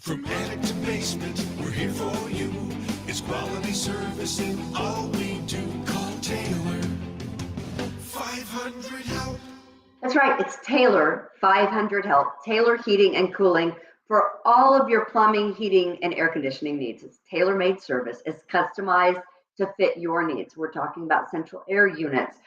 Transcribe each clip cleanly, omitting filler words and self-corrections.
From attic to basement, we're here for you. It's quality service in all we do. Call Taylor. 500 help. That's right. It's Taylor 500 Help. Taylor Heating and Cooling for all of your plumbing, heating, and air conditioning needs. It's tailor-made service. It's customized to fit your needs. We're talking about central air units,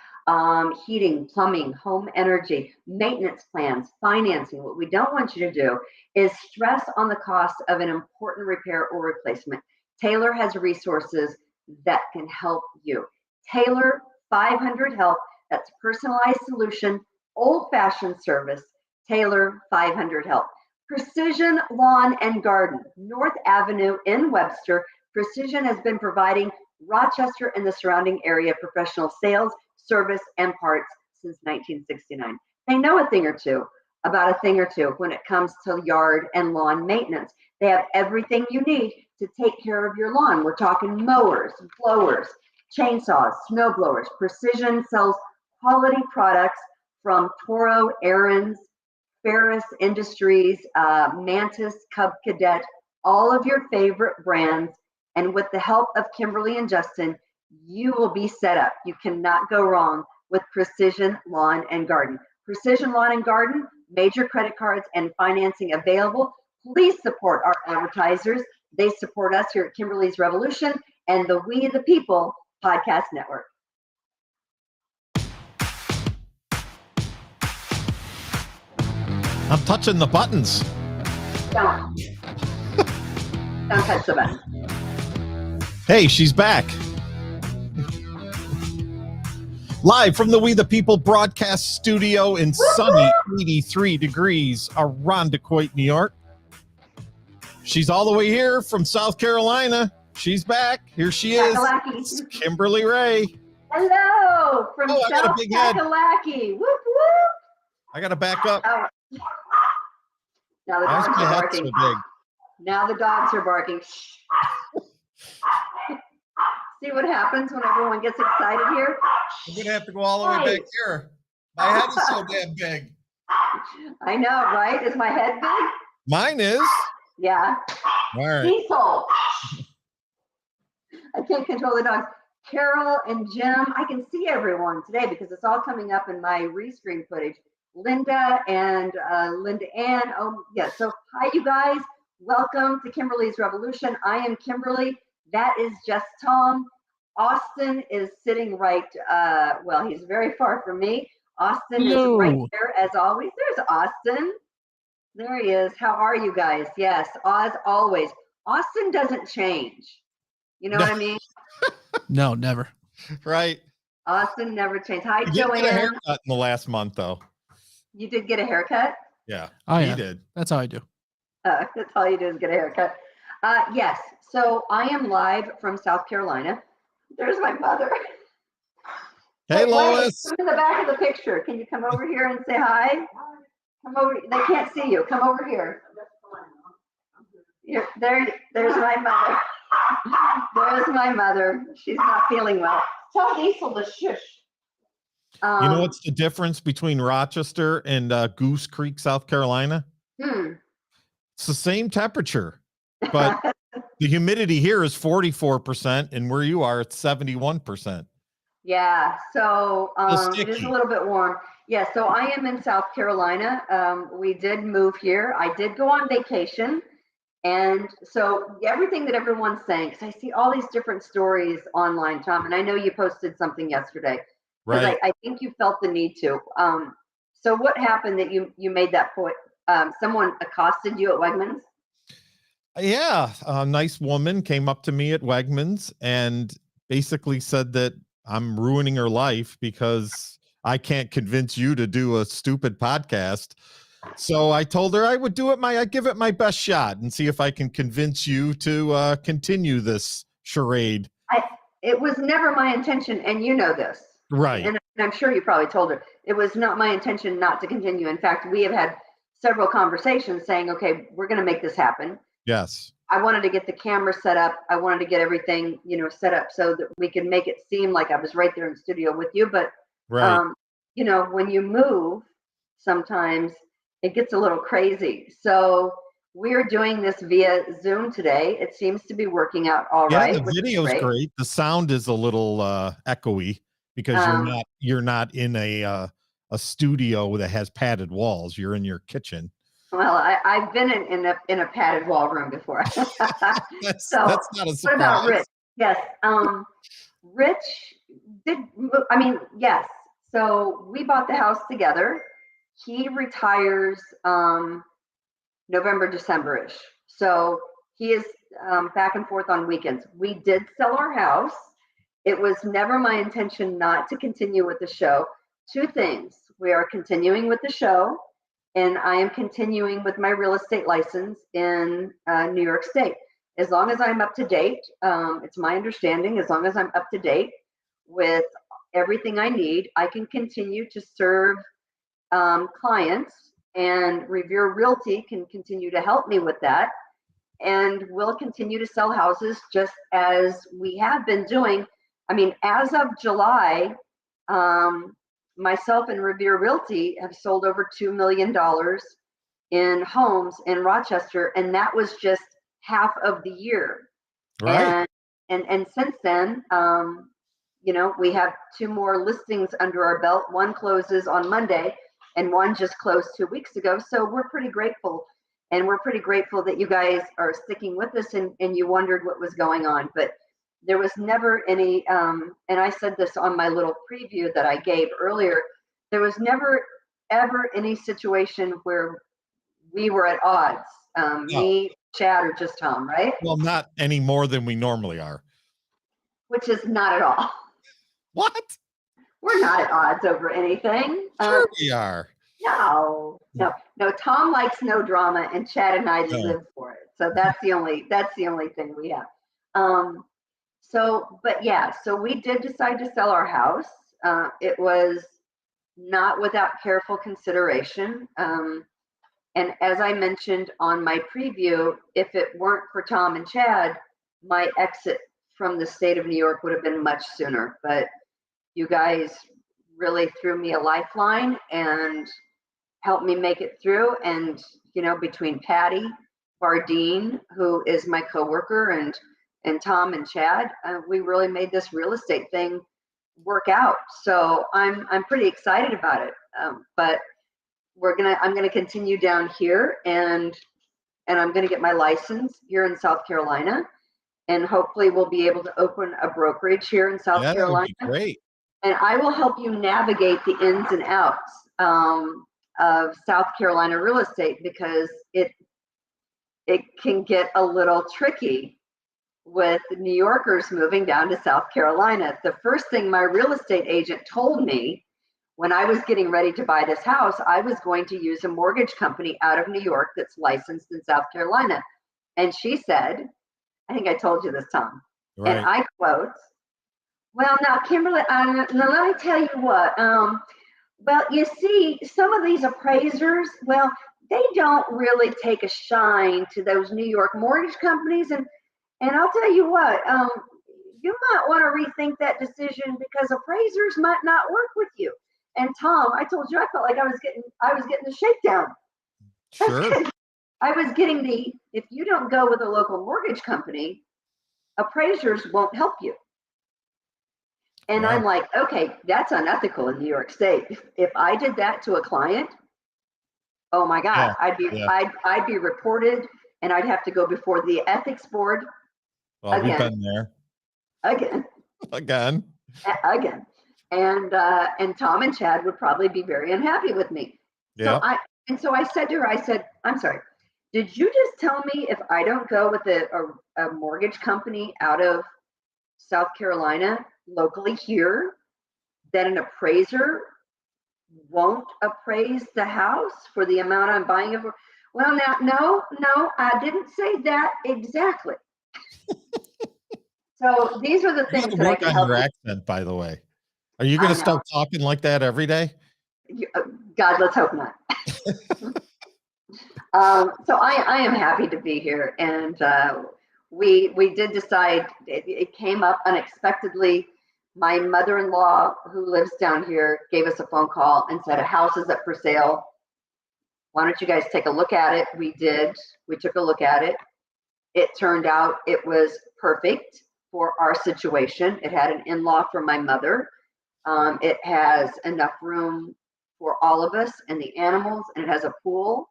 heating, plumbing, home energy, maintenance plans, financing. What we don't want you to do is stress on the cost of an important repair or replacement. Taylor has resources that can help you. Taylor 500 Help. That's personalized solution, old-fashioned service. Taylor 500 Help. Precision Lawn and Garden, North Avenue in Webster. Precision has been providing Rochester and the surrounding area professional sales, service, and parts since 1969. They know a thing or two about a thing or two when it comes to yard and lawn maintenance. They have everything you need to take care of your lawn. We're talking mowers, blowers, chainsaws, snow blowers. Precision sells quality products from Toro, Aaron's, Ferris Industries, Mantis, Cub Cadet, all of your favorite brands. And with the help of Kimberly and Justin, you will be set up. You cannot go wrong with Precision Lawn and Garden. Precision Lawn and Garden, major credit cards and financing available. Please support our advertisers. They support us here at Kimberly's Revolution and the We the People podcast network. I'm touching the buttons. Don't touch the button. Hey, she's back. Live from the We the People broadcast studio in sunny 83 degrees Arundecoit, New York. She's all the way here from South Carolina. She's back. Here she is. It's Kimberly Ray. Hello from South Kakalaki. Whoop, whoop. I got to back up. Oh. Now the dogs are barking. So big? Now the dogs are barking. See what happens when everyone gets excited here? I'm going to have to go all the way back here. My head is so damn big. I know, right? Is my head big? Mine is. Yeah. All right. Diesel. I can't control the dogs. Carol and Jim, I can see everyone today because it's all coming up in my restream footage. Linda and Linda Ann. Oh, yeah. So, hi, you guys. Welcome to Kimberly's Revolution. I am Kimberly. That is just Tom. Austin is sitting right, well, he's very far from me. Austin is right there as always. There's Austin. There he is. How are you guys? Yes, as always. Austin doesn't change. You know what I mean? No, never. Right. Austin never changed. Hi, You Joanne. did get a haircut in the last month, though. You did get a haircut? Yeah. Oh, yeah. You did. That's how I do. That's all you do is get a haircut. Yes. So I am live from South Carolina. There's my mother. Hey, Lois. Come in the back of the picture. Can you come over here and say hi? Come over. They can't see you. Come over here. There's my mother. There's my mother. She's not feeling well. Tell Diesel to shush. You know what's the difference between Rochester and Goose Creek, South Carolina? It's the same temperature, but the humidity here is 44%, and where you are, it's 71%. Yeah, so it is a little bit warm. Yeah, so I am in South Carolina. We did move here. I did go on vacation. And so everything that everyone's saying, because I see all these different stories online, Tom, and I know you posted something yesterday. Right. I think you felt the need to. So what happened that you made that point? Someone accosted you at Wegmans? Yeah, a nice woman came up to me at Wegmans and basically said that I'm ruining her life because I can't convince you to do a stupid podcast. So I told her I would I'd give it my best shot and see if I can convince you to continue this charade. It was never my intention, and you know this. Right. And I'm sure you probably told her. It was not my intention not to continue. In fact, we have had several conversations saying, okay, we're going to make this happen. Yes. I wanted to get the camera set up. I wanted to get everything, set up so that we could make it seem like I was right there in the studio with you. But, right. When you move, sometimes it gets a little crazy. So we're doing this via Zoom today. It seems to be working out all Yeah, right, the which is video's great. The sound is a little echoey because Um, you're not in a studio that has padded walls. You're in your kitchen. well, I've been in a padded wall room before. So, That's not a what about surprise. Rich? Yes, Rich did. I mean, yes. So we bought the house together. He retires November, December-ish. So he is back and forth on weekends. We did sell our house. It was never my intention not to continue with the show. Two things. We are continuing with the show, and I am continuing with my real estate license in New York State. As long as I'm up to date, it's my understanding, as long as I'm up to date with everything I need, I can continue to serve clients, and Revere Realty can continue to help me with that. And we'll continue to sell houses just as we have been doing. I mean, as of July, myself and Revere Realty have sold over $2 million in homes in Rochester, and that was just half of the year. Right. And since then, we have two more listings under our belt. One closes on Monday, and one just closed 2 weeks ago. So we're pretty grateful. And we're pretty grateful that you guys are sticking with us, and you wondered what was going on. But there was never any, and I said this on my little preview that I gave earlier, there was never, ever any situation where we were at odds. No. Me, Chad, or just Tom, right? Well, not any more than we normally are. Which is not at all. What? We're not at odds over anything. Sure we are. No. Tom likes no drama, and Chad and I No. live for it. So that's the only thing we have. So we did decide to sell our house. It was not without careful consideration. And as I mentioned on my preview, if it weren't for Tom and Chad, my exit from the state of New York would have been much sooner. But you guys really threw me a lifeline and helped me make it through. And, between Patty Bardine, who is my coworker, and Tom and Chad, we really made this real estate thing work out. So I'm pretty excited about it. But I'm gonna continue down here, and I'm gonna get my license here in South Carolina, and hopefully we'll be able to open a brokerage here in South Yeah, that would Carolina. be great. And I will help you navigate the ins and outs of South Carolina real estate, because it can get a little tricky with New Yorkers moving down to South Carolina. The first thing my real estate agent told me when I was getting ready to buy this house, I was going to use a mortgage company out of New York that's licensed in South Carolina. And she said, I think I told you this, Tom, Right. and I quote, "Well, now, Kimberly, now let me tell you what. Well, you see, some of these appraisers, well, they don't really take a shine to those New York mortgage companies. And I'll tell you what, you might want to rethink that decision, because appraisers might not work with you." And Tom, I told you, I felt like I was getting the shakedown. Sure. I was getting if you don't go with a local mortgage company, appraisers won't help you. And Wow. I'm like, okay, that's unethical in New York State. If I did that to a client, oh my God, Yeah. I'd be reported, and I'd have to go before the ethics board Well, we've again, been there again, again. again. And Tom and Chad would probably be very unhappy with me. Yeah. So I said to her, I said, I'm sorry, did you just tell me if I don't go with a mortgage company out of South Carolina locally here, that an appraiser won't appraise the house for the amount I'm buying it for? Well, now, no, I didn't say that exactly. So these are the You things gotta that I work can on help your you. accent, by the way. Are you going I to know. start talking like that every day? God, let's hope not. So I am happy to be here, and we did decide. It came up unexpectedly. My mother-in-law, who lives down here, gave us a phone call and said a house is up for sale. Why don't you guys take a look at it? We did. We took a look at it. It turned out it was perfect for our situation. It had an in-law for my mother. It has enough room for all of us and the animals, and it has a pool.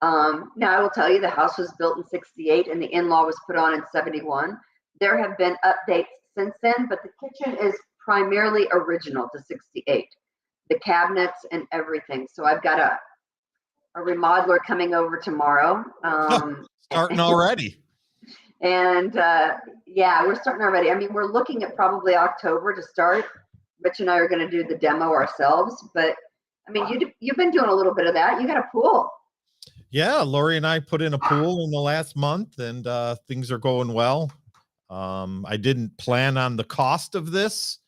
Now I will tell you, the house was built in 68 and the in-law was put on in 71. There have been updates since then, but the kitchen is primarily original to 68. The cabinets and everything. So I've got a remodeler coming over tomorrow. Starting already. And yeah, we're starting already. I mean, we're looking at probably October to start. Rich and I are going to do the demo ourselves, but I mean, you've been doing a little bit of that. You got a pool. Yeah, Lori and I put in a pool in the last month, and things are going well. I didn't plan on the cost of this.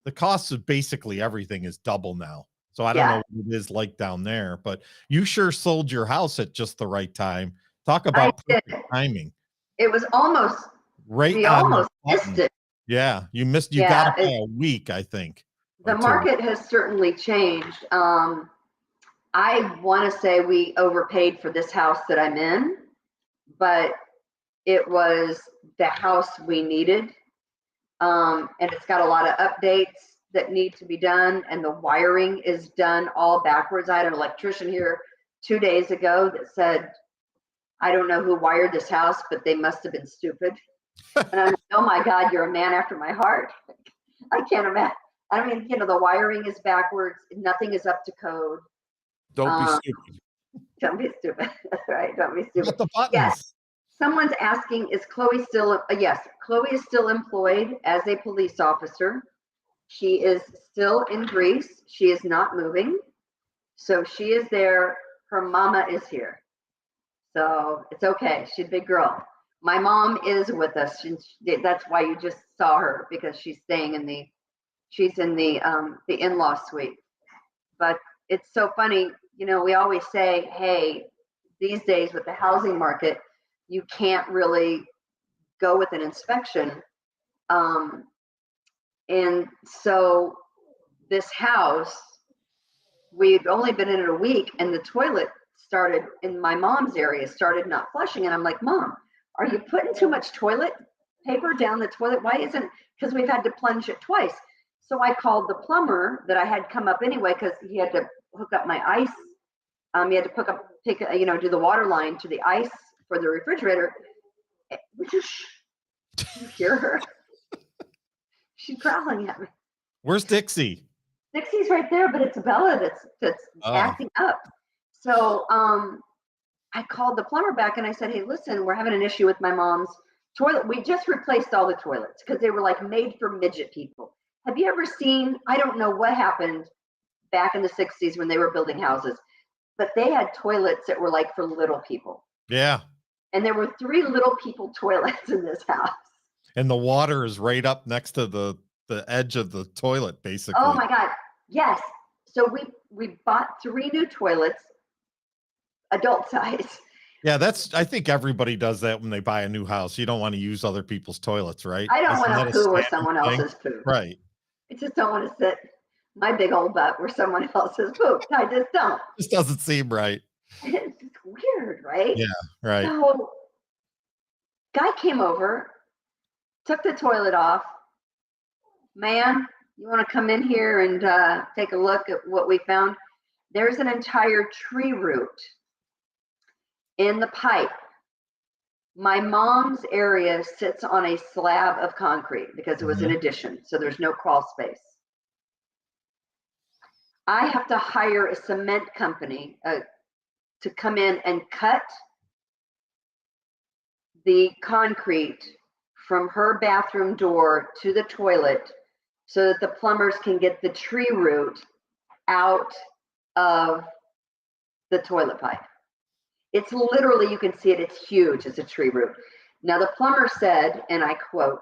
The cost of basically everything is double now. So I don't know what it is like down there, but you sure sold your house at just the right time. Talk about perfect timing. It was almost right. We almost missed it. Yeah, you missed. You got it by a week, I think. The market has certainly changed. I want to say we overpaid for this house that I'm in, but it was the house we needed. And it's got a lot of updates that need to be done, and the wiring is done all backwards. I had an electrician here 2 days ago that said, I don't know who wired this house, but they must have been stupid. And I'm like, oh my God, you're a man after my heart. I can't imagine. I mean, you know, the wiring is backwards. Nothing is up to code. Don't be stupid. Don't be stupid. That's right. Don't be stupid. Hit the buttons. Yes. Someone's asking, is Chloe still, yes, Chloe is still employed as a police officer. She is still in Greece. She is not moving. So she is there. Her mama is here. So it's okay. She's a big girl. My mom is with us. That's why you just saw her, because she's staying in the, she's in the in-law suite. But it's so funny, you know, we always say, hey, these days with the housing market, you can't really go with an inspection. And so this house, we've only been in it a week, and the toilet started in my mom's area, started not flushing. And I'm like, Mom, are you putting too much toilet paper down the toilet? Why isn't, because we've had to plunge it twice. So I called the plumber that I had come up anyway, because he had to hook up my ice. He had to do the water line to the ice for the refrigerator. You hear her? She's growling at me. Where's Dixie? Dixie's right there, but it's Bella that's acting up. So I called the plumber back and I said, hey, listen, we're having an issue with my mom's toilet. We just replaced all the toilets because they were like made for midget people. Have you ever seen, I don't know what happened back in the 60s when they were building houses, but they had toilets that were like for little people. Yeah. And there were 3 little people toilets in this house. And the water is right up next to the edge of the toilet, basically. Oh my God. Yes. So we bought 3 new toilets, adult size. Yeah, I think everybody does that when they buy a new house. You don't want to use other people's toilets, right? I don't want to poo where someone else's poo. Right. I just don't want to sit my big old butt where someone else's poop. I just don't. This doesn't seem right. It's just weird, right? Yeah, right. So guy came over, took the toilet off. Man, you want to come in here and take a look at what we found? There's an entire tree root in the pipe. My mom's area sits on a slab of concrete because it was an addition, so there's no crawl space. I have to hire a cement company to come in and cut the concrete from her bathroom door to the toilet so that the plumbers can get the tree root out of the toilet pipe. It's literally, you can see it, it's huge, it's a tree root. Now the plumber said, and I quote,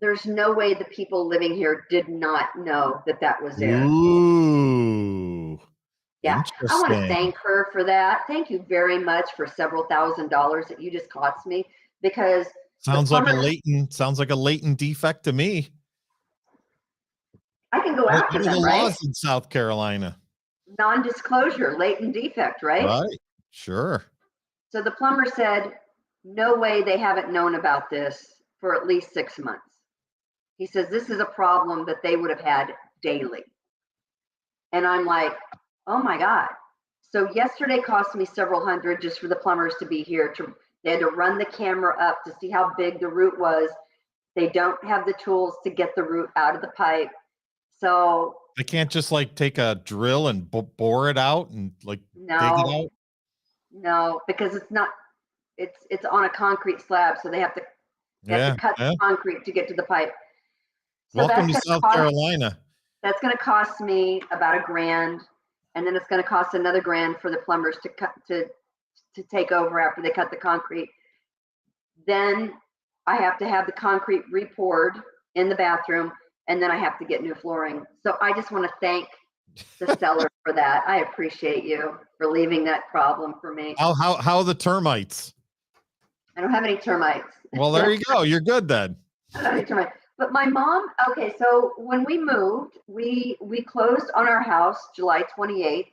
there's no way the people living here did not know that was there. Ooh. Yeah, I want to thank her for that. Thank you very much for several $1,000s that you just cost me, because sounds like a latent defect to me. I can go after them, right? Laws in South Carolina. non-disclosure, latent defect, right? Right. Sure. So the plumber said, no way they haven't known about this for at least 6 months. He says, this is a problem that they would have had daily. And I'm like, oh my God. So yesterday cost me several hundred just for the plumbers to be here. They had to run the camera up to see how big the root was. They don't have the tools to get the root out of the pipe. So They can't just like take a drill and bore it out and like dig it out. no, because it's on a concrete slab, so they have to Yeah. cut Yeah. the concrete to get to the pipe. So Welcome to South Carolina. That's going to cost me about $1,000, and then it's going to cost another $1,000 for the plumbers to take over after they cut the concrete. Then I have to have the concrete repoured in the bathroom, and then I have to get new flooring. So I just want to thank the seller for that. I appreciate you for leaving that problem for me. How are the termites? I don't have any termites. Well, there you go. You're good then. I don't have any termites. But my mom, okay, so when we moved, we closed on our house July 28th.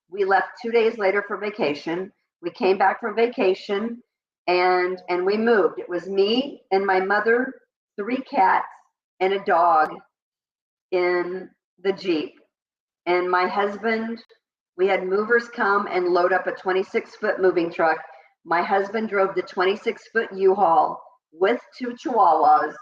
We left 2 days later for vacation. We came back from vacation and we moved. It was me and my mother, 3 cats, and a dog in the Jeep. And my husband, we had movers come and load up a 26-foot moving truck. My husband drove the 26-foot U-Haul with 2 Chihuahuas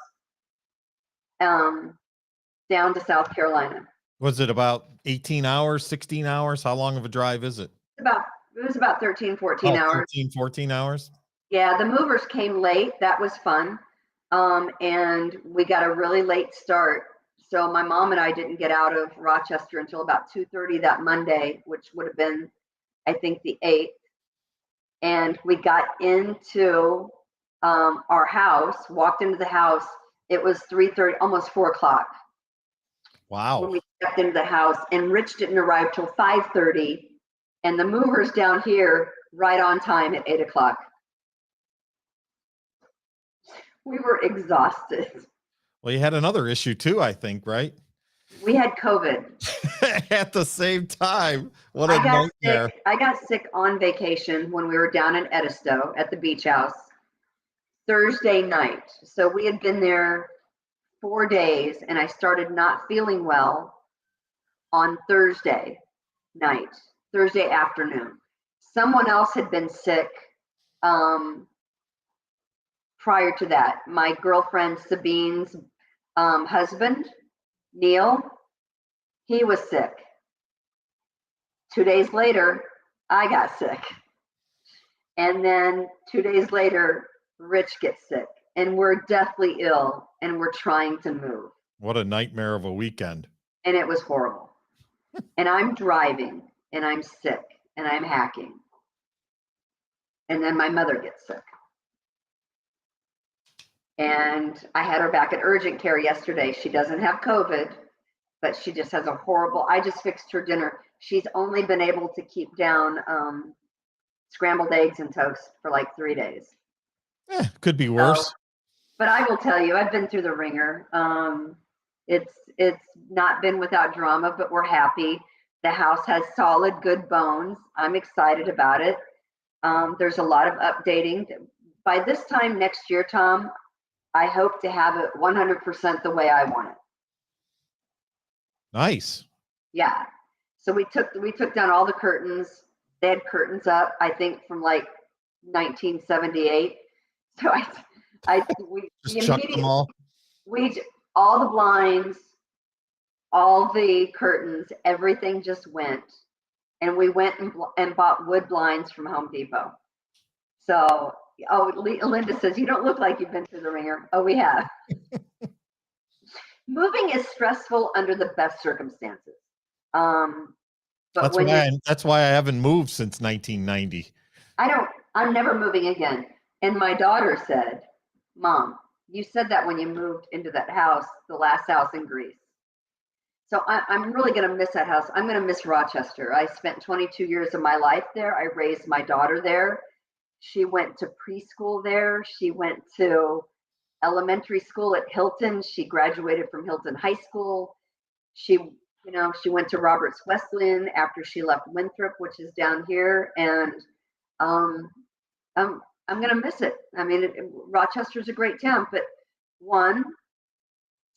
down to South Carolina. Was it about 18 hours, 16 hours? How long of a drive is it? It was about 13, 14 hours. 13, 14 hours. Yeah, the movers came late. That was fun. And we got a really late start. So my mom and I didn't get out of Rochester until about 2:30 that Monday, which would have been, I think, the 8th. And we got into our house, walked into the house. It was 3:30, almost 4 o'clock. Wow. When we stepped into the house, and Rich didn't arrive till 5:30, and the movers down here right on time at 8 o'clock. We were exhausted. Well, you had another issue too, I think, right? We had COVID. At the same time. What a nightmare. I got sick on vacation when we were down in Edisto at the beach house Thursday night. So we had been there 4 days, and I started not feeling well on Thursday night, Thursday afternoon. Someone else had been sick prior to that. My girlfriend Sabine's husband, Neil, he was sick. 2 days later, I got sick. And then 2 days later, Rich gets sick. And we're deathly ill, and we're trying to move. What a nightmare of a weekend. And it was horrible. And I'm driving, and I'm sick, and I'm hacking. And then my mother gets sick. And I had her back at urgent care yesterday. She doesn't have COVID, but she just has a horrible, I just fixed her dinner. She's only been able to keep down scrambled eggs and toast for like 3 days. Could be worse. So, but I will tell you, I've been through the ringer. It's not been without drama, but we're happy. The house has solid, good bones. I'm excited about it. There's a lot of updating. By this time next year, Tom, I hope to have it 100% the way I want it. Nice. Yeah. So we took down all the curtains. They had curtains up, I think, from like 1978. So we just chucked them all. All the blinds, all the curtains, everything just went. And we went and bought wood blinds from Home Depot. So, Linda says, you don't look like you've been through the ringer. Oh, we have. Moving is stressful under the best circumstances. But that's why I haven't moved since 1990. I'm never moving again. And my daughter said, Mom, you said that when you moved into that house, the last house in Greece. So I'm really going to miss that house. I'm going to miss Rochester. I spent 22 years of my life there. I raised my daughter there. She went to preschool there. She went to elementary school at Hilton. She graduated from Hilton High School. She She went to Roberts Wesleyan after she left Winthrop, which is down here, and um, I'm gonna miss it. I mean, Rochester's a great town, but one,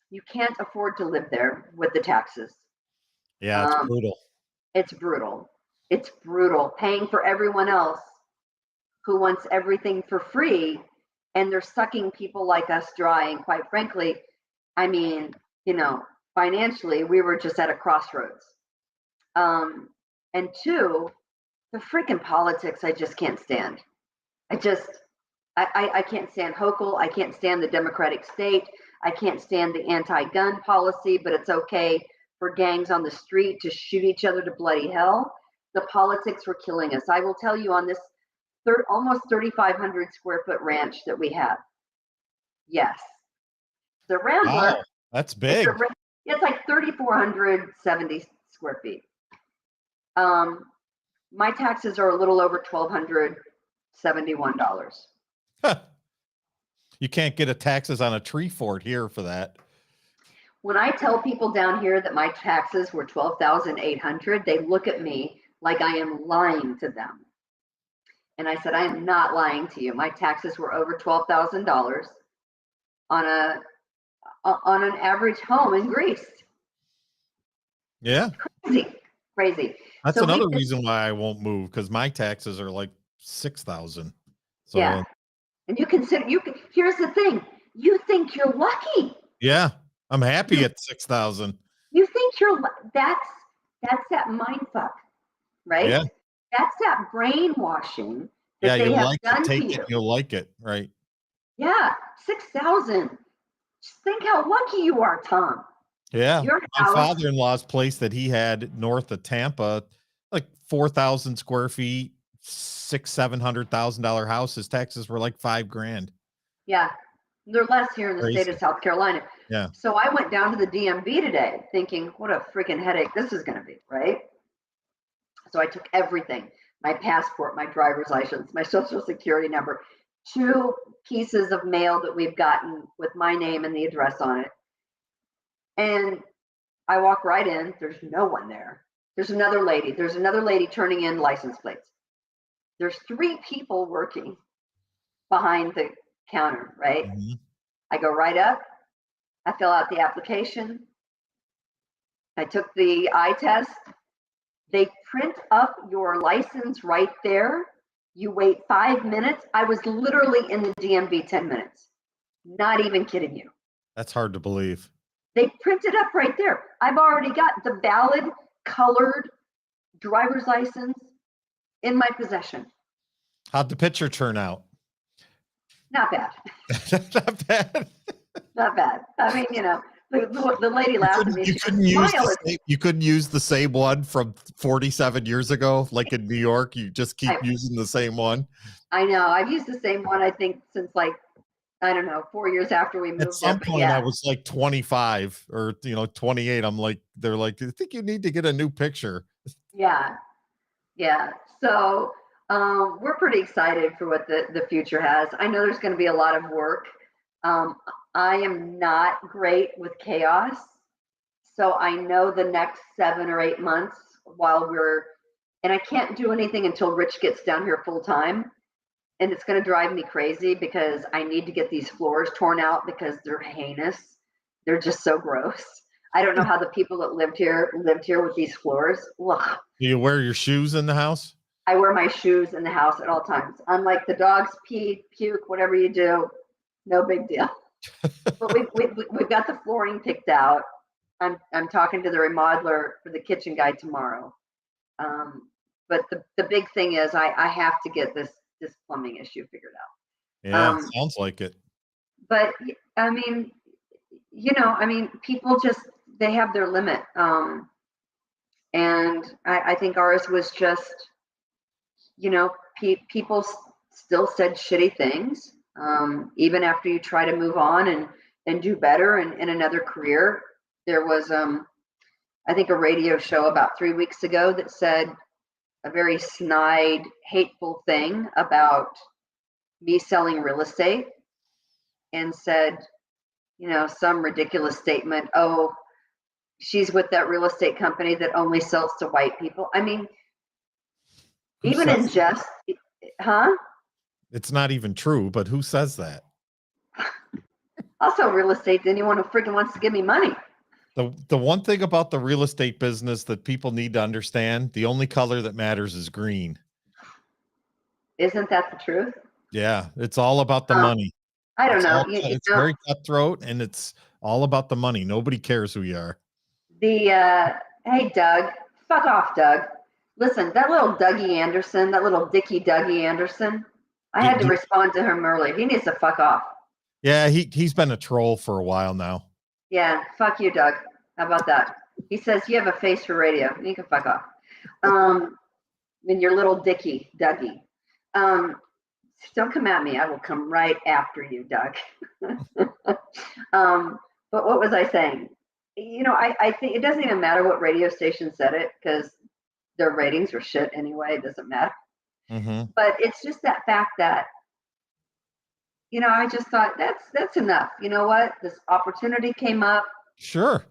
you can't afford to live there with the taxes. Yeah, it's Um, brutal. it's brutal. It's brutal paying for everyone else who wants everything for free, and they're sucking people like us dry. And quite frankly, I mean, financially, we were just at a crossroads. And two, the freaking politics I just can't stand. I just, I can't stand Hochul. I can't stand the Democratic state. I can't stand the anti-gun policy, but it's okay for gangs on the street to shoot each other to bloody hell. The politics were killing us. I will tell you on this almost 3,500 square foot ranch that we have. Yes. The Rambler. Wow, that's It's, big. it's like 3,470 square feet. My taxes are a little over $1,271. You can't get a taxes on a tree fort here for that. When I tell people down here that my taxes were $12,800, they look at me like I am lying to them. And I said, I am not lying to you. My taxes were over $12,000 on an average home in Greece. Yeah. Crazy. That's So another reason why I won't move, because my taxes are like 6,000. So yeah. And here's the thing. You think you're lucky. yeah, I'm happy at 6,000. You think that's that mind fuck, right? Yeah. That's that brainwashing Yeah, that they you have like done it, to take you. it, you'll like it, right? Yeah, 6,000. Just think how lucky you are, Tom. Yeah. Your My house. father-in-law's place that he had north of Tampa, like 4,000 square feet, $700,000 house. His taxes were like $5,000. Yeah, they're less here in the Crazy. state of South Carolina. Yeah. So I went down to the DMV today thinking, what a freaking headache this is going to be, right? So I took everything, my passport, my driver's license, my social security number, 2 pieces of mail that we've gotten with my name and the address on it. And I walk right in, there's no one there. There's another lady turning in license plates. There's 3 people working behind the counter, right? Mhm. I go right up, I fill out the application. I took the eye test. They print up your license right there. You wait 5 minutes. I was literally in the DMV 10 minutes. Not even kidding you. That's hard to believe. They print it up right there. I've already got the valid colored driver's license in my possession. How'd the picture turn out? Not bad. Not bad. Not bad. I mean, the lady laughed at me. You couldn't use the same one from 47 years ago, like in New York. You just keep using the same one. I know. I've used the same one, I think, since like, I don't know, 4 years after we moved. At some point, I was like 25 or 28. I'm like, they're like, I think you need to get a new picture. Yeah. So we're pretty excited for what the future has. I know there's going to be a lot of work. I am not great with chaos. So I know the next 7 or 8 months and I can't do anything until Rich gets down here full time. And it's going to drive me crazy because I need to get these floors torn out because they're heinous. They're just so gross. I don't know how the people that lived here with these floors. Ugh. Do you wear your shoes in the house? I wear my shoes in the house at all times. Unlike the dogs pee, puke, whatever you do, no big deal. But we've got the flooring picked out. I'm talking to the remodeler for the kitchen guy tomorrow. But the big thing is I have to get this plumbing issue figured out. Yeah, sounds like it. But I mean, people just, they have their limit. And I think ours was just, people still said shitty things. Even after you try to move on and do better in another career. There was, I think, a radio show about 3 weeks ago that said a very snide, hateful thing about me selling real estate and said, some ridiculous statement. Oh, she's with that real estate company that only sells to white people. I mean, Who even in says that? jest, huh? It's not even true, but who says that? Also, real estate to anyone who freaking wants to give me money. The one thing about the real estate business that people need to understand, the only color that matters is green. Isn't that the truth? Yeah, it's all about the Um, money. I don't It's know. all You it's know, very cutthroat and it's all about the money. Nobody cares who you are. hey, Doug, fuck off, Doug. Listen, that little Dougie Anderson, that little Dickie Dougie Anderson, I had to Do- respond to him earlier. He needs to fuck off. yeah, he's been a troll for a while now. Yeah, fuck you, Doug. How about that? He says you have a face for radio. You can fuck off. And your little Dickie Dougie. Don't come at me. I will come right after you, Doug. But what was I saying? You know, I think it doesn't even matter what radio station said it because their ratings are shit anyway. It doesn't matter. Mm-hmm. But it's just that fact that, you know, I just thought that's enough. You know what? This opportunity came up. Sure.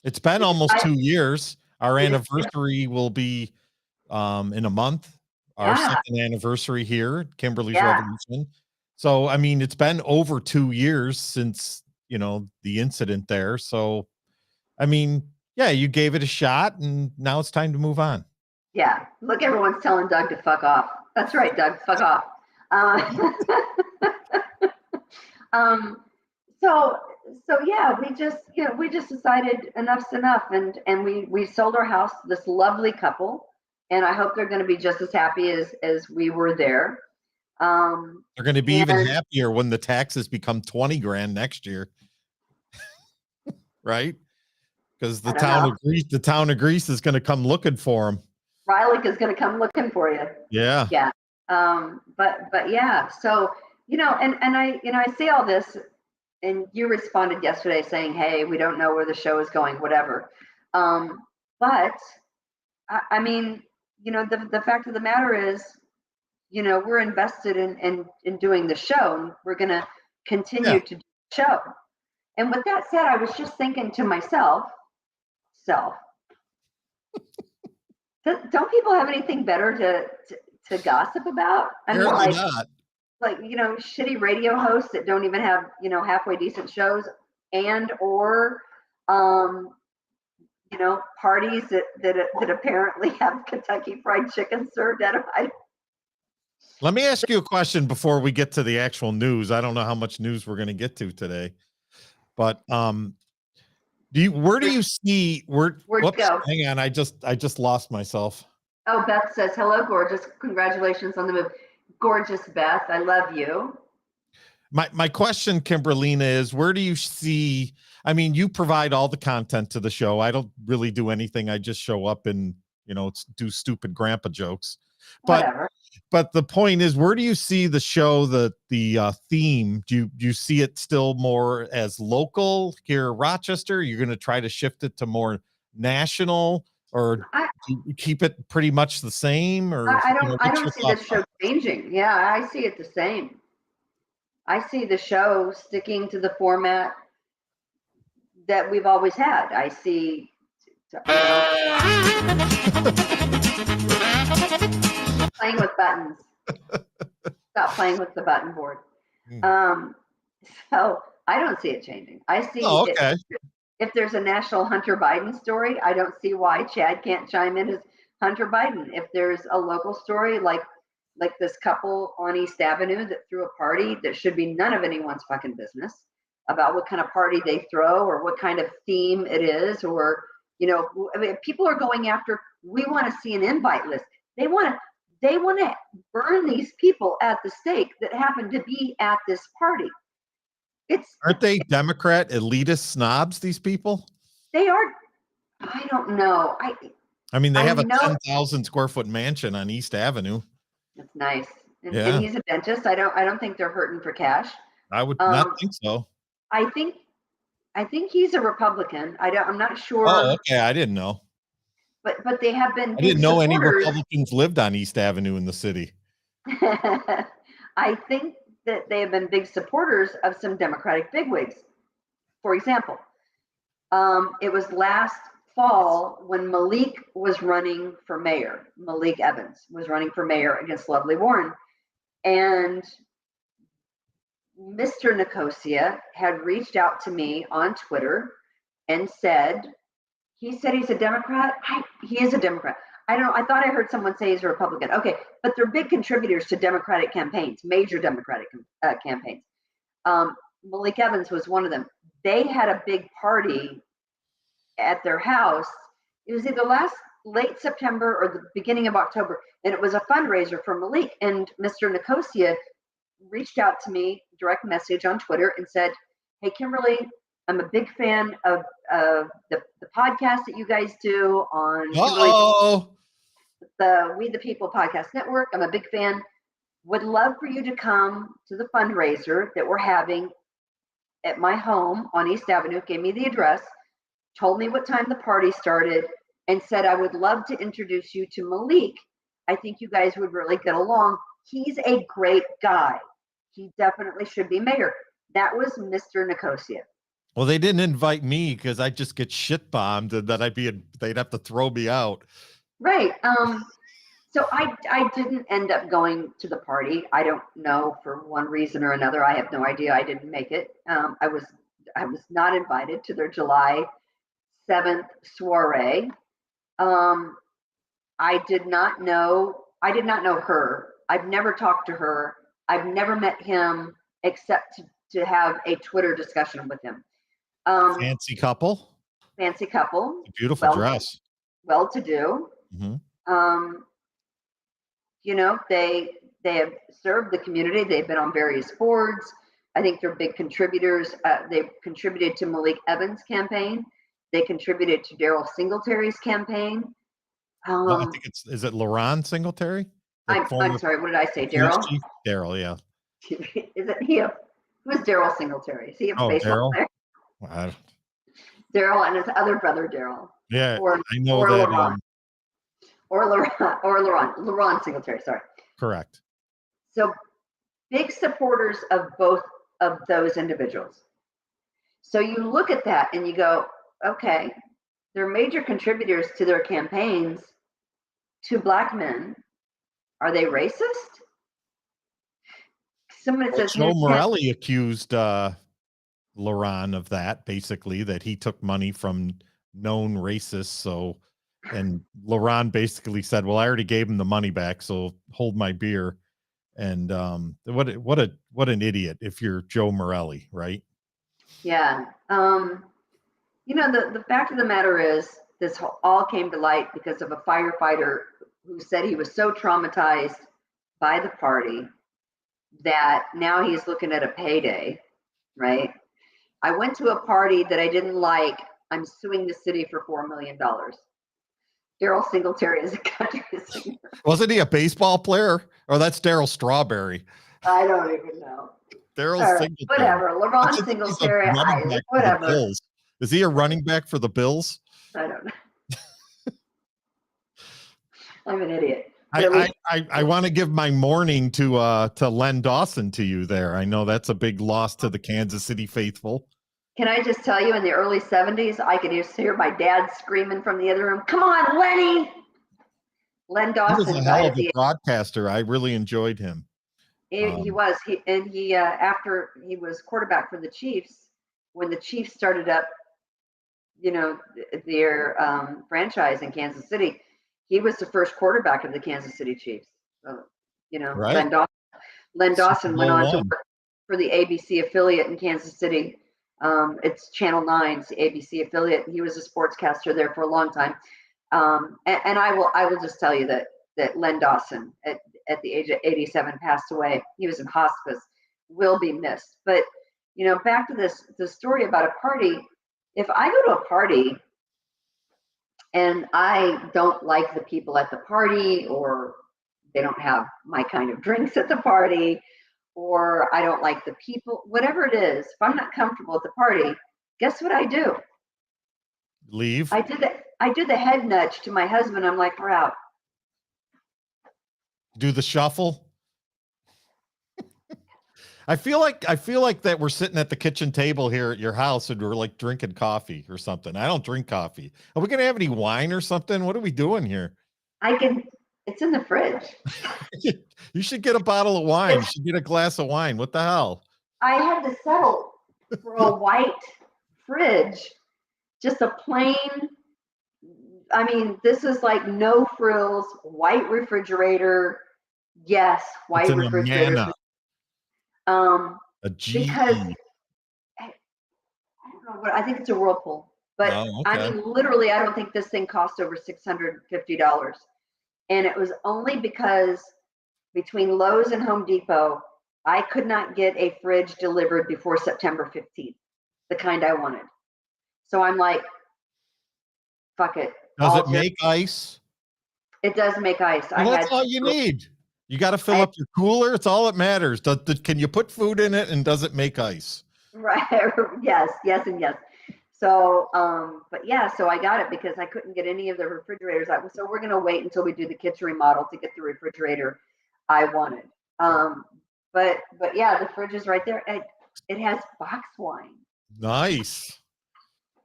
It's been almost 2 years. Our It- anniversary will be in a month. Our Yeah, second anniversary here, Kimberly's yeah, Revolution. So I mean, it's been over 2 years since, the incident there. So I mean, yeah, you gave it a shot and now it's time to move on. yeah. Look, everyone's telling Doug to fuck off. That's right, Doug, fuck off. Uh, um, so yeah, we just decided enough's enough, and we sold our house to this lovely couple, and I hope they're going to be just as happy as we were there. They're going to be even And happier when the taxes become 20 grand next year, right? Because I don't know. The town of Greece is going to come looking for them. Riley is going to come looking for you. Yeah. Yeah. But yeah. So and I say all this, and you responded yesterday saying, "Hey, we don't know where the show is going, whatever." But I mean, the fact of the matter is, we're invested in doing the show, and we're going to Yeah. continue to do the show. And with that said, I was just thinking to myself, don't people have anything better to gossip about? I mean, Apparently not. like shitty radio hosts that don't even have halfway decent shows, and or parties that apparently have Kentucky Fried Chicken served at them. Let me ask you a question before we get to the actual news. I don't know how much news we're going to get to today, but where do you see Where'd you go? hang on, I just lost myself. Oh, Beth says, hello, gorgeous. Congratulations on the move. Gorgeous Beth, I love you. My question, Kimberlina, is where do you see, I mean, you provide all the content to the show. I don't really do anything. I just show up and, do stupid grandpa jokes. Whatever. But the point is, where do you see the show, the theme? Do you see it still more as local here in Rochester? You're going to try to shift it to more national, or do you keep it pretty much the same? Or I don't see this show changing. Yeah, I see it the same. I see the show sticking to the format that we've always had. I see, playing with buttons. Stop playing with the button board. So I don't see it changing. I see okay. if there's a national Hunter Biden story, I don't see why Chad can't chime in as Hunter Biden. If there's a local story like this couple on East Avenue that threw a party that should be none of anyone's fucking business about what kind of party they throw or what kind of theme it is, or I mean, people are going after. We want to see an invite list. They want to burn these people at the stake that happen to be at this party. Aren't they Democrat elitist snobs? These people. They are. I don't know. I mean, they have a 10,000 square foot mansion on East Avenue. That's nice. And, Yeah. and he's a dentist. I don't think they're hurting for cash. I would not think so. I think he's a Republican. I'm not sure. Oh, okay. I didn't know. But they have been. I didn't know any supporters. Republicans lived on East Avenue in the city. I think that they have been big supporters of some Democratic bigwigs. For example, It was last fall when Malik was running for mayor. Malik Evans was running for mayor against Lovely Warren. And Mr. Nicosia had reached out to me on Twitter and he said he's a Democrat. He is a Democrat. I don't know. I thought I heard someone say he's a Republican. Okay, but they're big contributors to Democratic campaigns, major Democratic campaigns. Malik Evans was one of them. They had a big party at their house. It was either late September or the beginning of October, and it was a fundraiser for Malik. And Mr. Nicosia reached out to me, direct message on Twitter, and said, "Hey, Kimberly, I'm a big fan of the podcast that you guys do on the We the People podcast network. I'm a big fan. Would love for you to come to the fundraiser that we're having at my home on East Avenue." Gave me the address, told me what time the party started, and said, "I would love to introduce you to Malik. I think you guys would really get along. He's a great guy. He definitely should be mayor." That was Mr. Nicosia. Well, they didn't invite me because I just get shit bombed and then they'd have to throw me out. Right. So I didn't end up going to the party. I don't know, for one reason or another. I have no idea. I didn't make it. I was not invited to their July 7th soiree. I did not know her. I've never talked to her. I've never met him except to have a Twitter discussion with him. Fancy couple. Beautiful dress. Well-to-do. Mm-hmm. You know, they have served the community. They've been on various boards. I think they're big contributors. They've contributed to Malik Evans' campaign. They contributed to Daryl Singletary's campain. Well, I think is it LaRon Singletary? I'm sorry, what did I say? Daryl? Daryl, yeah. Is it he? Who's Daryl Singletary? Is he a baseball player? Well, Daryl and his other brother, Daryl. Yeah, or, I know or that. LaRon. LaRon Singletary, sorry. Correct. So big supporters of both of those individuals. So you look at that and you go, okay, they're major contributors to their campaigns to Black men. Are they racist? Somebody says Joe Morelli accused LaRon of that, basically, that he took money from known racists. So, and LaRon basically said, "Well, I already gave him the money back, so hold my beer." And what an idiot if you're Joe Morelli, right? Yeah. You know, the fact of the matter is, this all came to light because of a firefighter who said he was so traumatized by the party that now he's looking at a payday, right? I went to a party that I didn't like. I'm suing the city for $4 million. Daryl Singletary is a country singer. Wasn't he a baseball player? Or that's Daryl Strawberry? I don't even know. Daryl Singletary. Whatever. LaRon Singletary. Whatever. Is he a running back for the Bills? I don't know. I'm an idiot. I want to give my mourning to Len Dawson to you there. I know that's a big loss to the Kansas City faithful. Can I just tell you, in the early 70s, I could just hear my dad screaming from the other room, "Come on, Lenny!" Len Dawson. He was a hell of a broadcaster. I really enjoyed him. He was. He after he was quarterback for the Chiefs, when the Chiefs started up, you know, their franchise in Kansas City, he was the first quarterback of the Kansas City Chiefs. You know, right. Len Dawson went on to work for the ABC affiliate in Kansas City. It's Channel 9's the ABC affiliate. He was a sportscaster there for a long time. And I will just tell you that Len Dawson at the age of 87 passed away. He was in hospice, will be missed. But, you know, back to the story about a party. If I go to a party and I don't like the people at the party, or they don't have my kind of drinks at the party, or I don't like the people, whatever it is, if I'm not comfortable at the party, guess what I do? Leave. I do the head nudge to my husband. I'm like, we're out. Do the shuffle. I feel like that we're sitting at the kitchen table here at your house and we're like drinking coffee or something. I don't drink coffee. Are we gonna have any wine or something? What are we doing here? It's in the fridge. You should get a bottle of wine. You should get a glass of wine. What the hell? I had to settle for a white fridge, just a plain, I mean, this is like no frills, white refrigerator. Yes, It's white an refrigerator. Amana, a Because GE. I don't know what, I think it's a Whirlpool. But Oh, I okay. mean, literally, I don't think this thing cost over $650. And it was only because between Lowe's and Home Depot, I could not get a fridge delivered before September 15th, the kind I wanted. So I'm like, fuck it. Does it make ice? It does make ice. Well, that's all you need. You got to fill up your cooler. It's all that matters. Can you put food in it and does it make ice? Right. Yes, yes, and yes. So, but yeah, so I got it because I couldn't get any of the refrigerators. So we're gonna wait until we do the kitchen remodel to get the refrigerator I wanted. But yeah, the fridge is right there. It has box wine. Nice.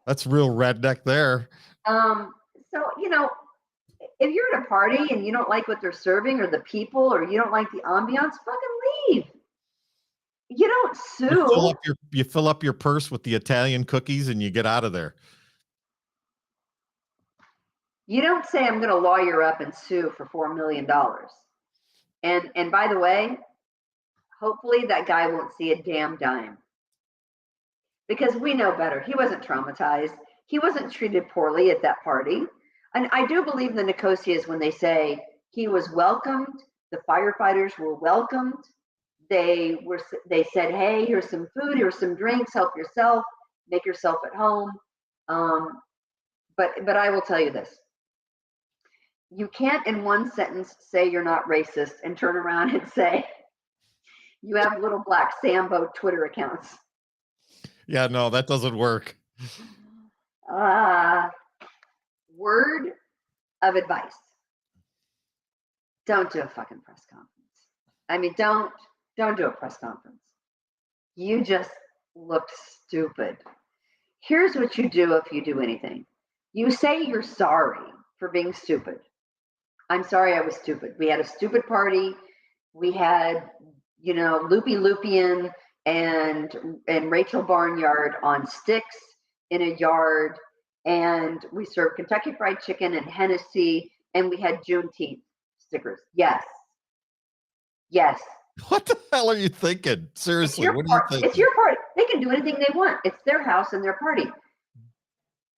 That's real redneck there. So if you're at a party and you don't like what they're serving or the people or you don't like the ambiance, fucking leave. You don't sue. You fill up your purse with the Italian cookies and you get out of there. You don't say I'm going to lawyer up and sue for $4 million. And by the way, hopefully that guy won't see a damn dime. Because we know better. He wasn't traumatized. He wasn't treated poorly at that party. And I do believe the Nicosias when they say he was welcomed, the firefighters were welcomed. They said, hey, here's some food, here's some drinks, help yourself, make yourself at home. But I will tell you this. You can't in one sentence say you're not racist and turn around and say you have little black Sambo Twitter accounts. Yeah, no, that doesn't work. Word of advice. Don't do a fucking press conference. I mean, don't do a press conference. You just look stupid. Here's what you do if you do anything. You say you're sorry for being stupid. I'm sorry I was stupid. We had a stupid party. We had, Loopy Loopian and Rachel Barnyard on sticks in a yard. And we served Kentucky Fried Chicken and Hennessy. And we had Juneteenth stickers. Yes. Yes. What the hell are you thinking? Seriously, what are you thinking? It's your party. They can do anything they want. It's their house and their party.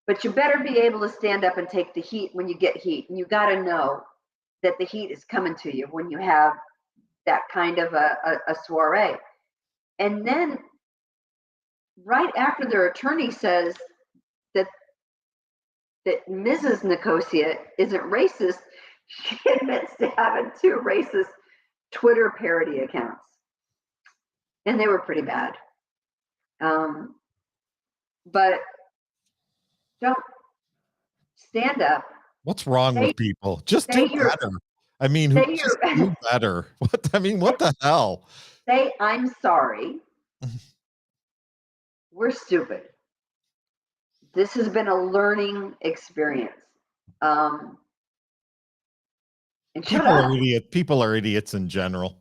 But you better be able to stand up and take the heat when you get heat. And you got to know that the heat is coming to you when you have that kind of a soiree. And then right after their attorney says that Mrs. Nicosia isn't racist, she admits to having 2 racist Twitter parody accounts. And they were pretty bad. But don't stand up. What's wrong with people? Just do better. I mean, just do better. What the hell? Say, I'm sorry. We're stupid. This has been a learning experience. And People are idiots in general.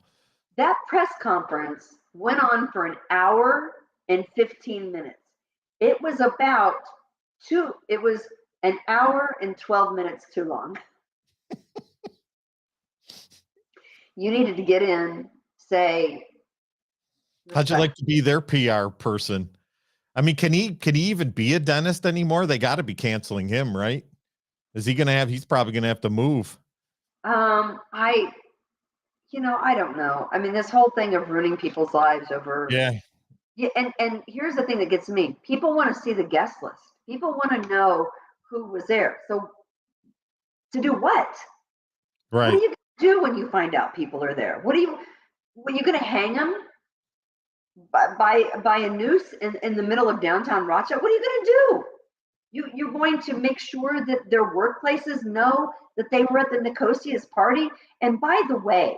That press conference went on for an hour and 15 minutes. It was an hour and 12 minutes too long. You needed to get in, say. How'd you like to be their PR person? I mean, can he even be a dentist anymore? They got to be canceling him, right? He's probably going to have to move. I don't know. I mean, this whole thing of ruining people's lives over. Yeah. Yeah. And here's the thing that gets me. People want to see the guest list. People want to know who was there. So to do what? Right. What are you going to do when you find out people are there? Were you going to hang them by a noose in the middle of downtown Rochester? What are you going to do? You're going to make sure that their workplaces know that they were at the Nicosia's party. And by the way,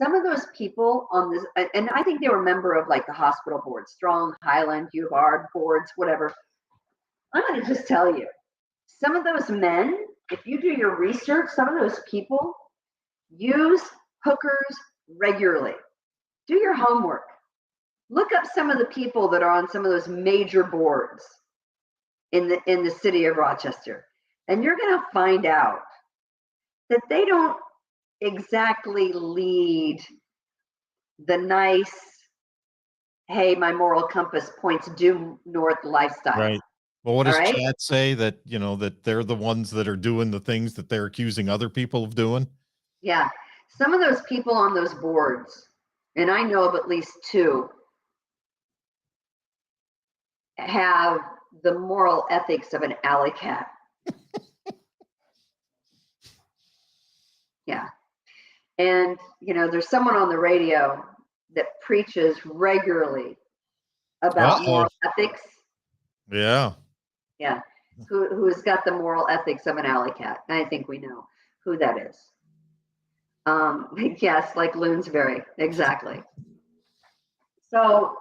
some of those people on this, and I think they were a member of like the hospital board, Strong, Highland, U of R boards, whatever. I'm going to just tell you, some of those men, if you do your research, some of those people use hookers regularly. Do your homework. Look up some of the people that are on some of those major boards in the city of Rochester, and you're going to find out that they don't exactly lead the nice, hey, my moral compass points due north lifestyle. Right. Well, what All does right. Chad say, that, that they're the ones that are doing the things that they're accusing other people of doing? Yeah. Some of those people on those boards, and I know of at least two, have the moral ethics of an alley cat. Yeah. And, there's someone on the radio that preaches regularly about Uh-oh. moral ethics. Yeah. Yeah. Who's got the moral ethics of an alley cat. And I think we know who that is. Yes, like Loonsberry. Exactly. So,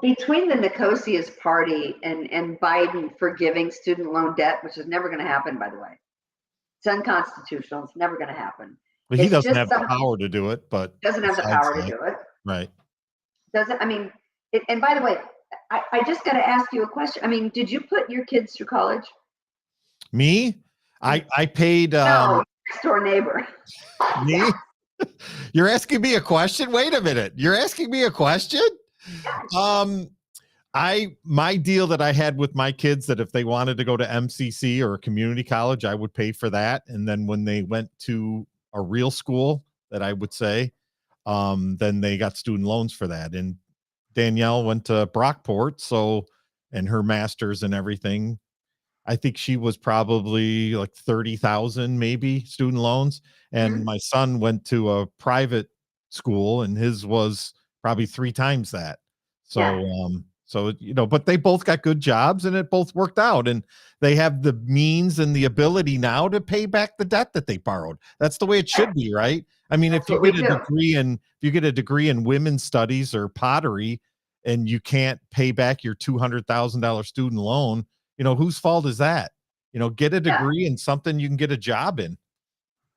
between the Nicosia's party and Biden forgiving student loan debt, which is never going to happen, by the way. It's unconstitutional. It's never going to happen. But he It's doesn't just have the power to do it, but doesn't have the besides power to that, do it. right. Doesn't, I mean, and by the way, I just got to ask you a question. I mean, did you put your kids through college? Me? I paid No, next door neighbor. me? You're asking me a question? Wait a minute. You're asking me a question? My deal that I had with my kids, that if they wanted to go to MCC or a community college, I would pay for that. And then when they went to a real school, that I would say, then they got student loans for that. And Danielle went to Brockport, and her master's and everything, I think she was probably like 30,000 maybe student loans. And my son went to a private school, and his was probably 3 times that. So, but they both got good jobs, and it both worked out, and they have the means and the ability now to pay back the debt that they borrowed. That's the way it should be, right? I mean, if you get a degree in women's studies or pottery, and you can't pay back your $200,000 student loan, whose fault is that? Get a degree in something you can get a job in.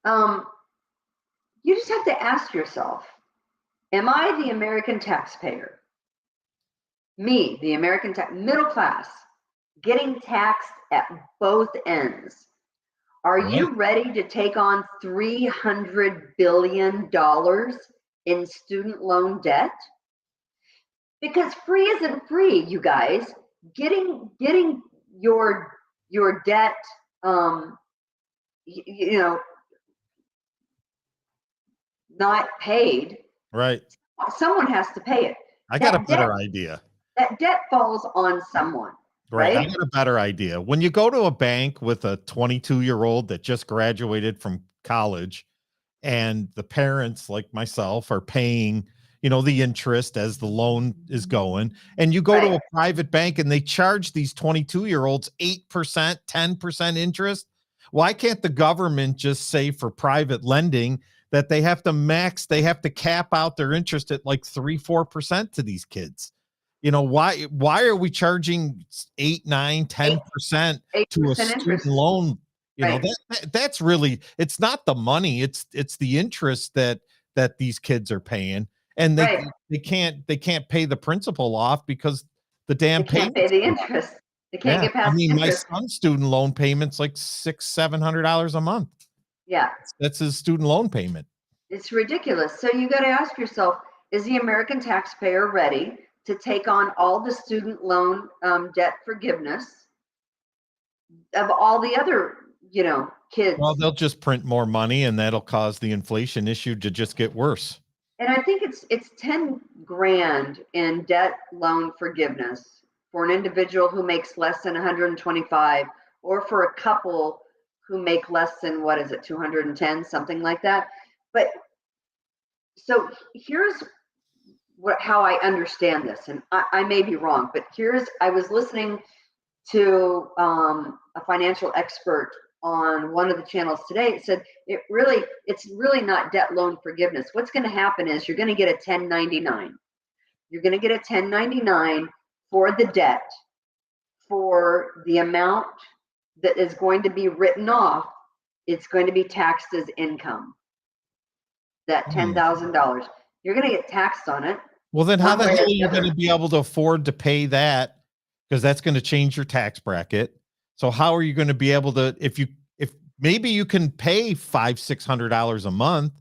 You just have to ask yourself, am I the American taxpayer? Me, the American middle class, getting taxed at both ends. Are you ready to take on $300 billion in student loan debt? Because free isn't free, you guys. Getting your debt, not paid. Right. Someone has to pay it. I got a better idea. That debt falls on someone. Right. I got a better idea. When you go to a bank with a 22-year-old that just graduated from college, and the parents, like myself, are paying, the interest as the loan is going, and you go to a private bank and they charge these 22-year-olds 8%, 10% interest. Why can't the government just say for private lending that they have to cap out their interest at like 3-4% to these kids? Why are we charging 8, 9, 10% to a student loan? That's really, it's not the money, it's the interest that these kids are paying, and they can't pay the principal off because the damn they can't pay the interest. They can't get past the interest. My son's student loan payment's like $600-700 a month. Yeah, that's his student loan payment. It's ridiculous. So you got to ask yourself, is the American taxpayer ready to take on all the student loan debt forgiveness of all the other, kids? Well, they'll just print more money, and that'll cause the inflation issue to just get worse. And I think it's 10 grand in debt loan forgiveness for an individual who makes less than 125, or for a couple who make less than, 210, something like that. But so here's how I understand this, and I may be wrong, but I was listening to a financial expert on one of the channels today. It said it's really not debt loan forgiveness. What's going to happen is you're going to get a 1099. You're going to get a 1099 for the debt, for the amount that is going to be written off. It's going to be taxed as income. That $10,000, you're going to get taxed on it. Well, then how the hell are you other. going to be able to afford to pay that? Because that's going to change your tax bracket. So how are you going to be able to, if maybe you can pay $500-600 a month,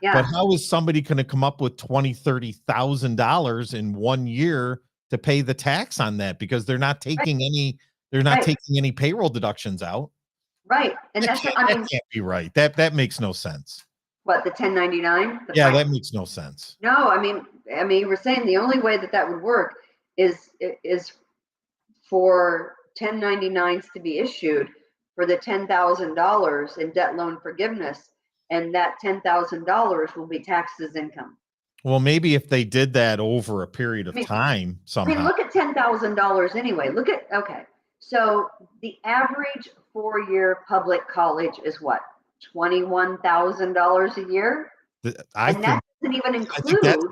Yeah. but how is somebody going to come up with $20,000-30,000 in 1 year to pay the tax on that? Because they're not taking taking any payroll deductions out. Right. And that can't be right. That makes no sense. What, the 1099? Yeah, that makes no sense. No, I mean, we're saying the only way that would work is for 1099s to be issued for the $10,000 in debt loan forgiveness, and that $10,000 will be taxed as income. Well, maybe if they did that over a period of time somehow. I mean, look at $10,000 anyway. Okay. So the average 4-year public college is what? $21,000 a year? That doesn't even include. I think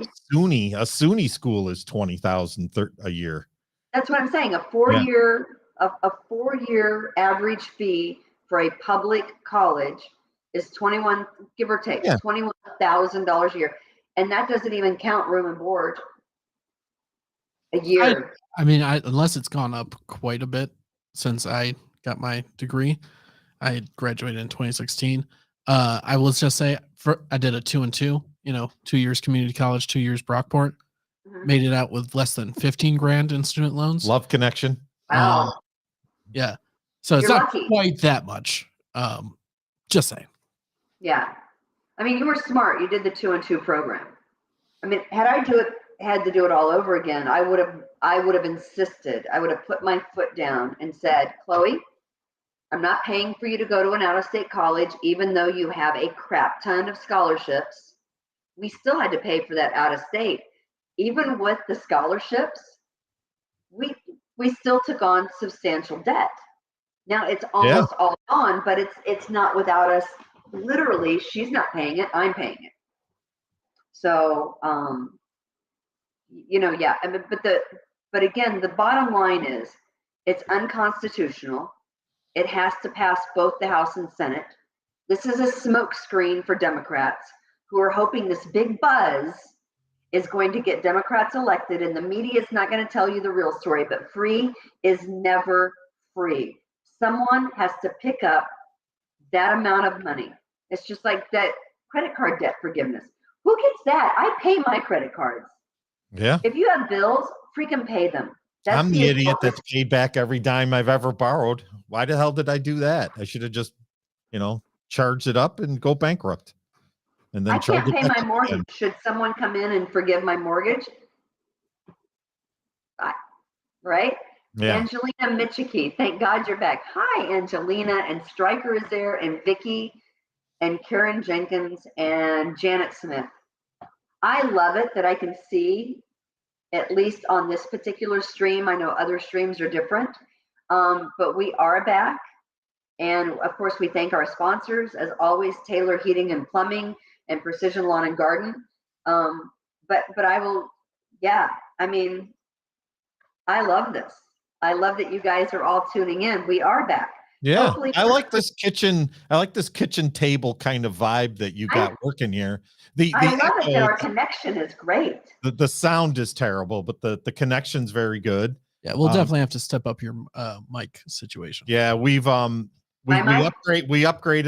a SUNY school is $20,000 a year. That's what I'm saying. A 4-year average fee for a public college is give or take, $21,000 a year, and that doesn't even count room and board a year. I mean, unless it's gone up quite a bit since I got my degree. I graduated in 2016. I will just say I did a 2 and 2, 2 years community college, 2 years Brockport, made it out with less than 15 grand in student loans. Love connection. Wow. Yeah. So it's not quite that much. Just saying. Yeah. I mean, you were smart. You did the 2 and 2 program. I mean, had I had to do it all over again, I would have insisted. I would have put my foot down and said, Chloe, I'm not paying for you to go to an out-of-state college, even though you have a crap ton of scholarships. We still had to pay for that out-of-state. Even with the scholarships, we still took on substantial debt. Now it's almost all gone, but it's not without us. Literally, she's not paying it, I'm paying it. So, yeah. I mean, but again, the bottom line is it's unconstitutional. It has to pass both the House and Senate. This is a smokescreen for Democrats who are hoping this big buzz is going to get Democrats elected, and the media is not going to tell you the real story, but free is never free. Someone has to pick up that amount of money. It's just like that credit card debt forgiveness. Who gets that? I pay my credit cards. Yeah. If you have bills, freaking pay them. I'm the idiot that's paid back every dime I've ever borrowed. Why the hell did I do that? I should have just, charged it up and go bankrupt. And then I can't pay my mortgage. Should someone come in and forgive my mortgage? Right? Yeah. Angelina Michiki, thank God you're back. Hi, Angelina, and Stryker is there, and Vicky, and Karen Jenkins, and Janet Smith. I love it that I can see, at least on this particular stream. I know other streams are different, but we are back. And of course, we thank our sponsors, as always, Taylor Heating and Plumbing and Precision Lawn and Garden. But I will, I mean, I love this. I love that you guys are all tuning in. We are back. Yeah. Hopefully I like this kitchen table kind of vibe that you got working here. I love it that our connection is great. The sound is terrible, but the connection's very good. Yeah, we'll definitely have to step up your mic situation. Yeah, we upgraded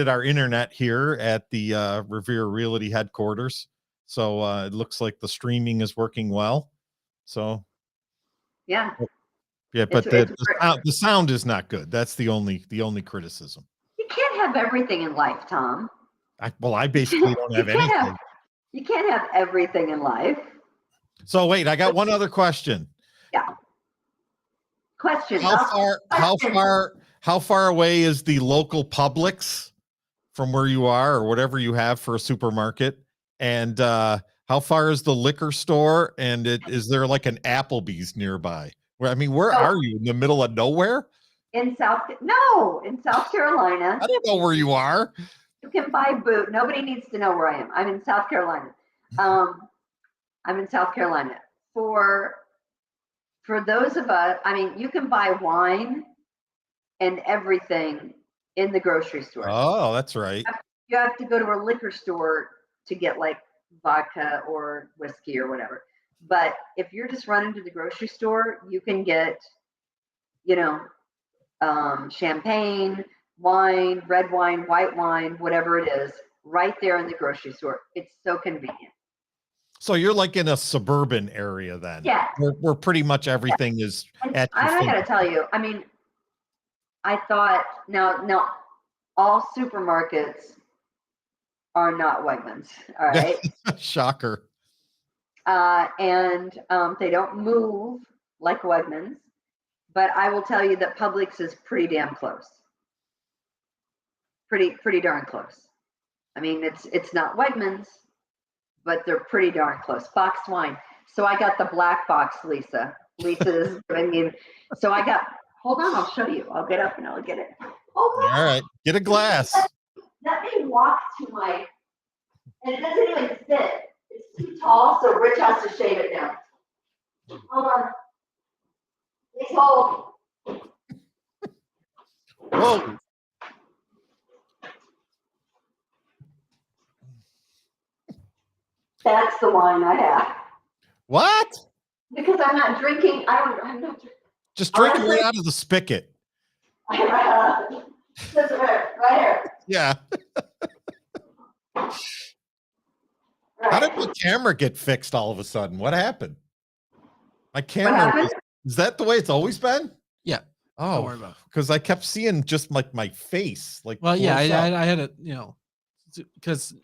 our internet here at the Revere Realty headquarters. So it looks like the streaming is working well. So yeah. Yeah, but the sound is not good. That's the only criticism. You can't have everything in life, Tom. I basically don't have anything. You can't have everything in life. So wait, I got one other question. Yeah. Question. How far away is the local Publix from where you are, or whatever you have for a supermarket? And how far is the liquor store? And is there like an Applebee's nearby? Where are you, in the middle of nowhere? in South Carolina. I don't know where you are. You can buy boot. Nobody needs to know where I am. I'm in South Carolina. I'm in South Carolina. For those of us, I mean, you can buy wine and everything in the grocery store. Oh, that's right. You have to go to a liquor store to get like vodka or whiskey or whatever. But if you're just running to the grocery store, you can get, champagne, wine, red wine, white wine, whatever it is, right there in the grocery store. It's so convenient. So you're like in a suburban area then. Yeah. Where pretty much everything is at your I gotta tell you, I mean, I thought now all supermarkets are not Wegmans, all right? Shocker. And they don't move like Wegmans, but I will tell you that Publix is pretty damn close. Pretty darn close. I mean, it's not Wegmans, but they're pretty darn close. Boxed wine. So I got the black box, Lisa. Lisa's giving me. So I got. Hold on, I'll show you. I'll get up and I'll get it. All right, get a glass. Let me walk to my. And it doesn't even fit. It's too tall, so Rich has to shave it down. Hold on. Please hold. Whoa. That's the wine I have. What? Because I'm not drinking. I'm not drinking. Just drink it right out of the spigot. Right here. Yeah. How did the camera get fixed all of a sudden? What happened? My camera is that the way it's always been? Yeah. Oh, Don't worry about it. because I kept seeing just like my face. Like, Well, yeah, close up. I had it, because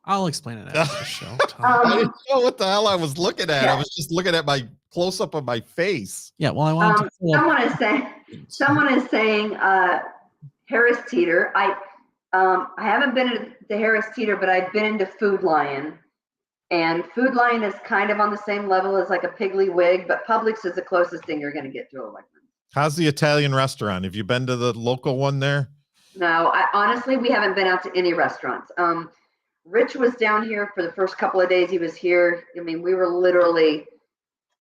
I'll explain it after the show. I didn't know what the hell I was looking at. I was just looking at my close up of my face. Yeah, well, I wanted to pull up. Someone is saying Harris Teeter. I haven't been to the Harris Teeter, but I've been into Food Lion. And Food Lion is kind of on the same level as like a Piggly Wig, but Publix is the closest thing you're going to get to a Wegmans. How's the Italian restaurant? Have you been to the local one there? No, honestly, we haven't been out to any restaurants. Rich was down here for the first couple of days he was here. I mean, we were literally,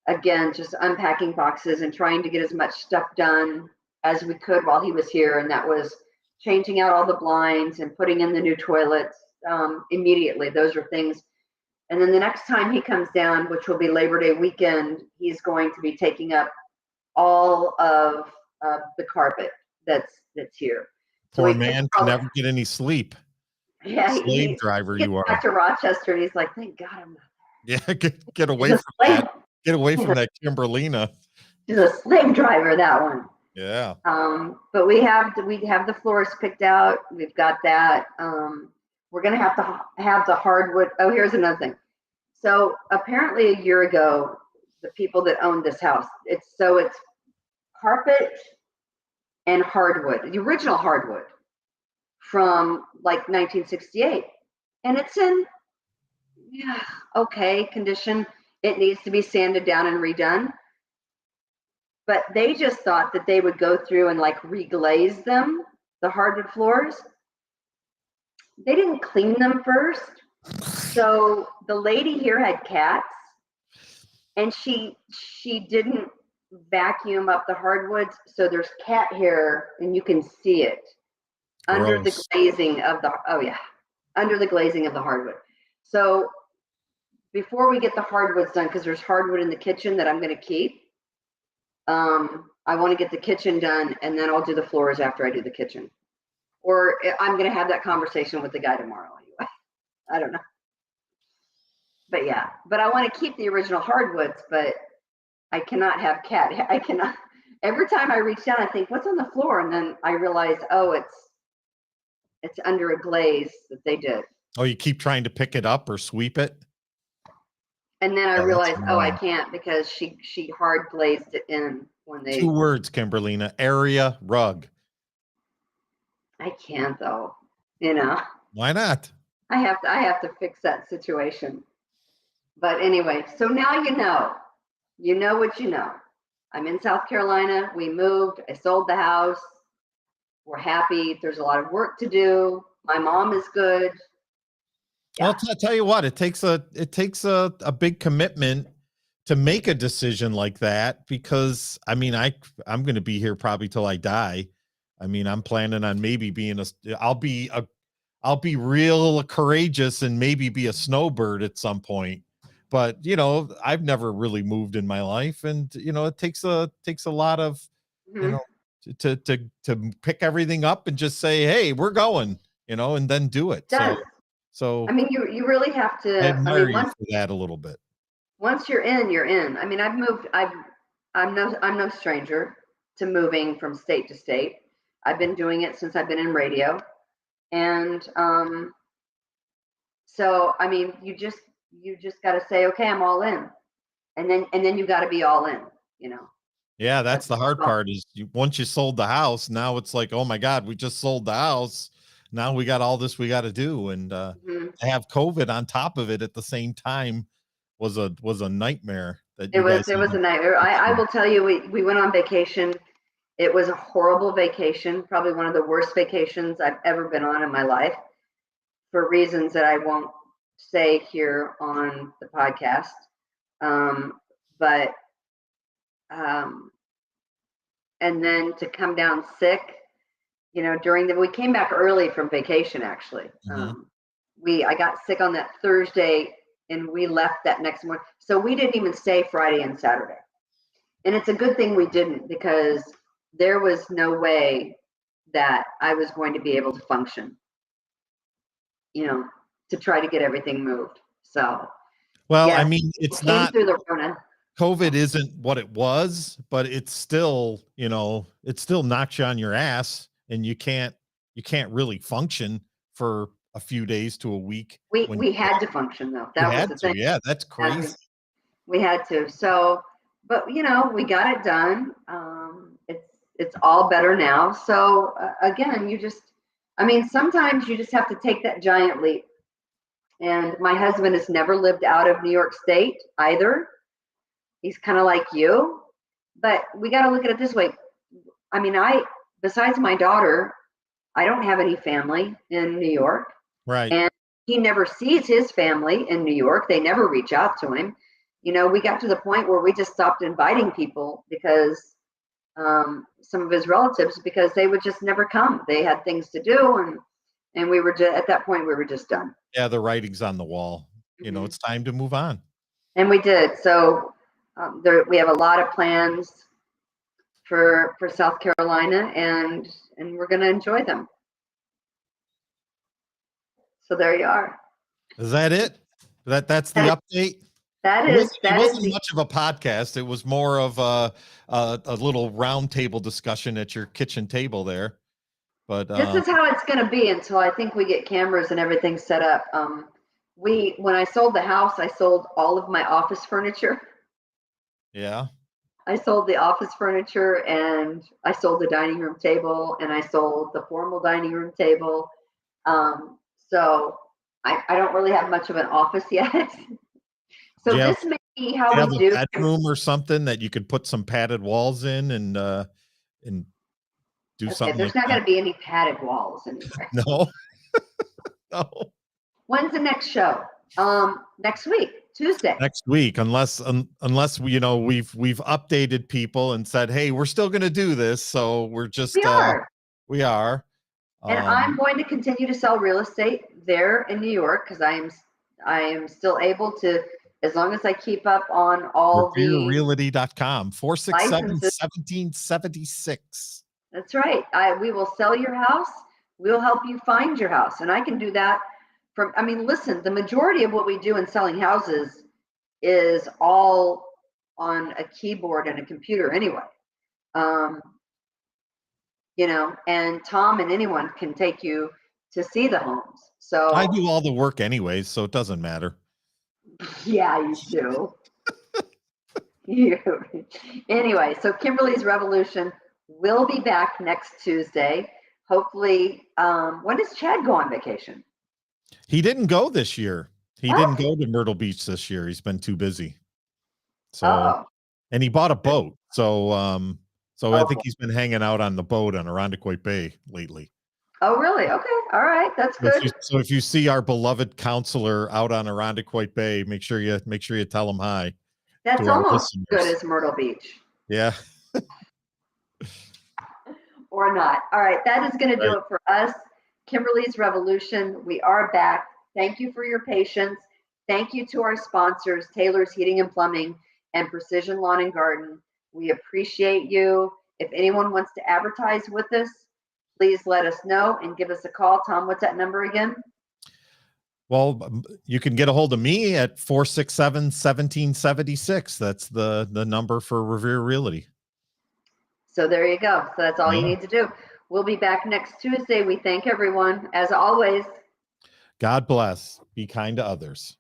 again, just unpacking boxes and trying to get as much stuff done as we could while he was here. And that was changing out all the blinds and putting in the new toilets immediately. Those are things. And then the next time he comes down, which will be Labor Day weekend, he's going to be taking up all of the carpet that's here. Poor man can never get any sleep. Yeah, slave driver you are. Back to Rochester, and he's like, "Thank God I'm not." Yeah, get away from that. Get away from that Kimberlina. He's a slave driver, that one. Yeah. But we have the floors picked out. We've got that. We're gonna have to have the hardwood. Oh, here's another thing. So apparently a year ago, the people that owned this house, it's carpet and hardwood, the original hardwood from like 1968, and it's in okay condition. It needs to be sanded down and redone, but they just thought that they would go through and like reglaze them, the hardwood floors. They didn't clean them first. So the lady here had cats, and she didn't vacuum up the hardwoods, so there's cat hair, and you can see it under the glazing of the under the glazing of the hardwood. So before we get the hardwoods done, because there's hardwood in the kitchen that I'm going to keep, I want to get the kitchen done, and then I'll do the floors after I do the kitchen. Or I'm going to have that conversation with the guy tomorrow anyway. I don't know. But yeah, but I want to keep the original hardwoods, but I cannot have cat. I cannot. Every time I reach down, I think, what's on the floor? And then I realize, oh, it's under a glaze that they did. Oh, you keep trying to pick it up or sweep it? And then I realized, oh, I can't, because she hard glazed it in when they. 2 words, Kimberlina. Area rug. I can't though, you know. Why not? I have to fix that situation. But anyway, so now you know what you know. I'm in South Carolina. We moved. I sold the house. We're happy. There's a lot of work to do. My mom is good. Well, Yeah. I'll tell you what, it takes a big commitment to make a decision like that, because I mean, I'm going to be here probably till I die. I mean, I'm planning on maybe being I'll be real courageous and maybe be a snowbird at some point. But, I've never really moved in my life, and it takes a lot of, you Mhm. know, to pick everything up and just say, "Hey, we're going," and then do it. It does. So I mean, you really have I to. I admire mean, you for that a little bit. once you're in, you're in. I mean, I've moved. I'm no stranger to moving from state to state. I've been doing it since I've been in radio, and so I mean, you just got to say, okay, I'm all in, and then you got to be all in. You know. Yeah, that's That's the hard well, part is once you sold the house, now it's like, oh my God, we just sold the house. Now we got all this we got to do. And mhm. to have COVID on top of it at the same time was a nightmare that It you was guys it had was to a nightmare. get I through. will tell you, we went on vacation. It was a horrible vacation, probably one of the worst vacations I've ever been on in my life, for reasons that I won't say here on the podcast. But um, and then to come down sick, we came back early from vacation actually. Mhm. I got sick on that Thursday and we left that next morning. So we didn't even stay Friday and Saturday. And it's a good thing we didn't, because there was no way that I was going to be able to function, to try to get everything moved. So, Well, I yes, mean, we it's came not through the Rona. COVID isn't what it was, but it's still, it still knocks you on your ass, and you can't really function for a few days to a week We when we had to function though. you That was had the to. thing. Yeah, that's Had crazy. to. We had to. So, but we got it done. It's all better now. So again, I mean, sometimes you just have to take that giant leap. And my husband has never lived out of New York State either. He's kind of like you, but we got to look at it this way. I mean, besides my daughter, I don't have any family in New York, Right. and he never sees his family in New York. They never reach out to him. We got to the point where we just stopped inviting people because some of his relatives, because they would just never come. They had things to do, and we were just at that point we were just done. Yeah, the writing's on the wall. Mhm. It's time to move on. And we did. So we have a lot of plans for South Carolina, and we're going to enjoy them. So there you are. Is that it? That's the That, update. that It is wasn't, it that is wasn't the much of a podcast. It was more of a little round table discussion at your kitchen table there. But This is how it's going to be until I think we get cameras and everything set up. When I sold the house, I sold all of my office furniture. yeah, I sold the office furniture, and I sold the dining room table, and I sold the formal dining room table. So I don't really have much of an office yet. do So you have, this may be do how you have we a do. bedroom or something that you could put some padded walls in and do Okay, something there's like not going that? to be any padded walls anywhere. No, no. When's the next show? Next week, Tuesday. Next week, unless we've updated people and said, hey, we're still going to do this, so we're just We are. we are. And I'm going to continue to sell real estate there in New York, because I am still able to, as long as I keep up on all the RevereRealty.com, 467 licenses. 1776. That's right. We will sell your house. We'll help you find your house. And I can do that I mean, listen, the majority of what we do in selling houses is all on a keyboard and a computer anyway. Um, and Tom and anyone can take you to see the homes. So I do all the work anyways, so it doesn't matter. yeah, you do. Anyway, so Kimberly's Revolution will be back next Tuesday. Hopefully, when does Chad go on vacation? He didn't go this year. He What? didn't go to Myrtle Beach this year. He's been too busy. So, Uh-oh. and he bought a boat. So I Oh. think he's been hanging out on the boat on Irondequoit Bay lately. Oh, really? Okay. All right. That's good. So if you see our beloved counselor out on Irondequoit Bay, make sure you tell him hi. That's to our almost as good listeners. as Myrtle Beach. Yeah. Or not. All right. That is going to do Right. it for us. Kimberly's Revolution. We are back. Thank you for your patience. Thank you to our sponsors, Taylor's Heating and Plumbing and Precision Lawn and Garden. We appreciate you. If anyone wants to advertise with us, please let us know and give us a call. Tom, what's that number again? Well, you can get a hold of me at 467-1776. That's the number for Revere Realty. So there you go. So that's all you need to do. We'll be back next Tuesday. We thank everyone, as always. God bless. Be kind to others.